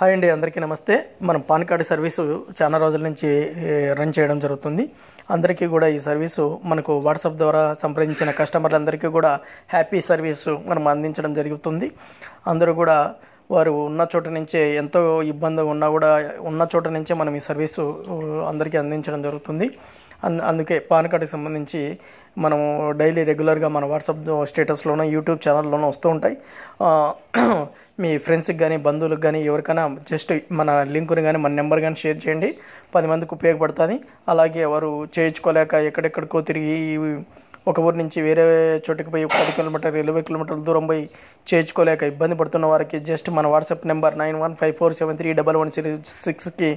Hi అండి, అందరికీ నమస్తే. మనం పాన్ కార్డు సర్వీసు చాలా రోజుల నుంచి రన్ చేయడం జరుగుతుంది. అందరికీ కూడా ఈ సర్వీసు మనకు వాట్సాప్ ద్వారా సంప్రదించిన కస్టమర్లందరికీ కూడా హ్యాపీ సర్వీసు మనం అందించడం జరుగుతుంది. అందరూ కూడా వారు ఉన్న చోట నుంచే ఎంతో ఇబ్బంది ఉన్నా కూడా ఉన్న చోట నుంచే మనం ఈ సర్వీసు అందరికీ అందించడం జరుగుతుంది. అందుకే పాన్ కార్డుకి సంబంధించి మనము డైలీ రెగ్యులర్గా మన వాట్సాప్ స్టేటస్లోనూ యూట్యూబ్ ఛానల్లోనూ వస్తూ ఉంటాయి. మీ ఫ్రెండ్స్కి కానీ బంధువులకు కానీ ఎవరికైనా జస్ట్ మన లింకుని కానీ మన నెంబర్ కానీ షేర్ చేయండి. 10 మందికి ఉపయోగపడుతుంది. అలాగే వారు చేయించుకోలేక ఎక్కడెక్కడికో తిరిగి ఒక ఊరి నుంచి వేరే చోటుకి పోయి 10 కిలోమీటర్లు 20 కిలోమీటర్ల దూరం పోయి చేయించుకోలేక ఇబ్బంది పడుతున్న వారికి జస్ట్ మన వాట్సాప్ నెంబర్ 9154731106కి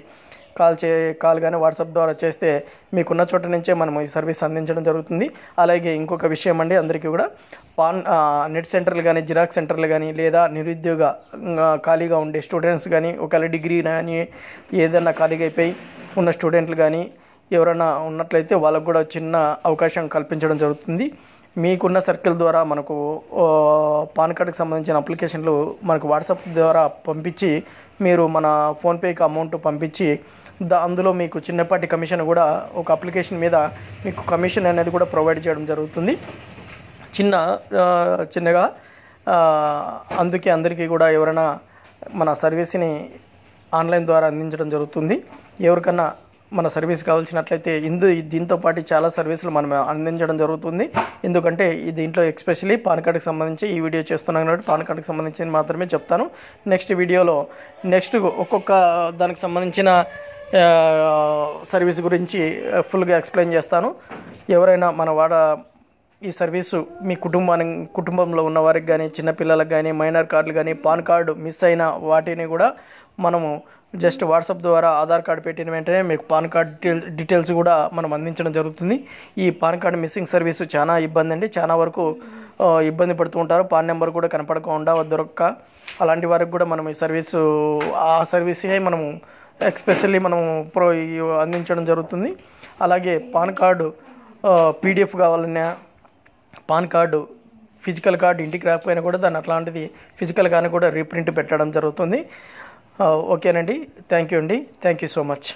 కాల్ కానీ వాట్సాప్ ద్వారా చేస్తే మీకున్న చోట నుంచే మనం ఈ సర్వీస్ అందించడం జరుగుతుంది. అలాగే ఇంకొక విషయం అండి, అందరికీ కూడా నెట్ సెంటర్లు కానీ జిరాక్స్ సెంటర్లు కానీ లేదా నిరుద్యోగ ఖాళీగా ఉండే స్టూడెంట్స్ కానీ ఒకవేళ డిగ్రీ కానీ ఏదైనా ఖాళీగా అయిపోయి ఉన్న స్టూడెంట్లు కానీ ఎవరైనా ఉన్నట్లయితే వాళ్ళకు కూడా చిన్న అవకాశం కల్పించడం జరుగుతుంది. మీకున్న సర్కిల్ ద్వారా మనకు పాన్ కార్డుకి సంబంధించిన అప్లికేషన్లు మనకు వాట్సాప్ ద్వారా పంపించి మీరు మన ఫోన్పేకి అమౌంట్ పంపించి అందులో మీకు చిన్నపాటి కమిషన్ కూడా ఒక అప్లికేషన్ మీద మీకు కమిషన్ అనేది కూడా ప్రొవైడ్ చేయడం జరుగుతుంది చిన్నగా. అందుకే అందరికీ కూడా ఎవరైనా మన సర్వీస్ని ఆన్లైన్ ద్వారా అందించడం జరుగుతుంది. ఎవరికన్నా మన సర్వీస్ కావాల్సినట్లయితే దీంతో పాటు చాలా సర్వీసులు మనం అందించడం జరుగుతుంది. ఎందుకంటే దీంట్లో ఎస్పెషల్లీ పాన్ కార్డుకి సంబంధించి ఈ వీడియో చేస్తున్నాను కాబట్టి పాన్ కార్డుకి సంబంధించి మాత్రమే చెప్తాను. నెక్స్ట్ వీడియోలో ఒక్కొక్క దానికి సంబంధించిన సర్వీస్ గురించి ఫుల్గా ఎక్స్ప్లెయిన్ చేస్తాను. ఎవరైనా ఈ సర్వీసు మీ కుటుంబంలో ఉన్న వారికి కానీ చిన్నపిల్లలకు కానీ మైనర్ కార్డులు కానీ పాన్ కార్డు మిస్ అయిన వాటిని కూడా మనము జస్ట్ వాట్సాప్ ద్వారా ఆధార్ కార్డు పెట్టిన వెంటనే మీకు పాన్ కార్డ్ డీటెయిల్స్ కూడా మనం అందించడం జరుగుతుంది. ఈ పాన్ కార్డు మిస్సింగ్ సర్వీసు చాలా ఇబ్బంది అండి. చాలా వరకు ఇబ్బంది పడుతూ ఉంటారు. పాన్ నెంబర్ కూడా కనపడకుండా దొరక్క అలాంటి వారికి కూడా మనం ఈ సర్వీసే మనము ఎస్పెషల్లీ మనము అందించడం జరుగుతుంది. అలాగే పాన్ కార్డు పీడిఎఫ్ కావాలన్నా పాన్ కార్డు ఫిజికల్ కార్డు ఇంటికి రాకపోయినా కూడా దాన్ని అట్లాంటిది ఫిజికల్ కానీ కూడా రీప్రింట్ పెట్టడం జరుగుతుంది. ఓకేనండి, థ్యాంక్ యూ అండి, థ్యాంక్ యూ సో మచ్.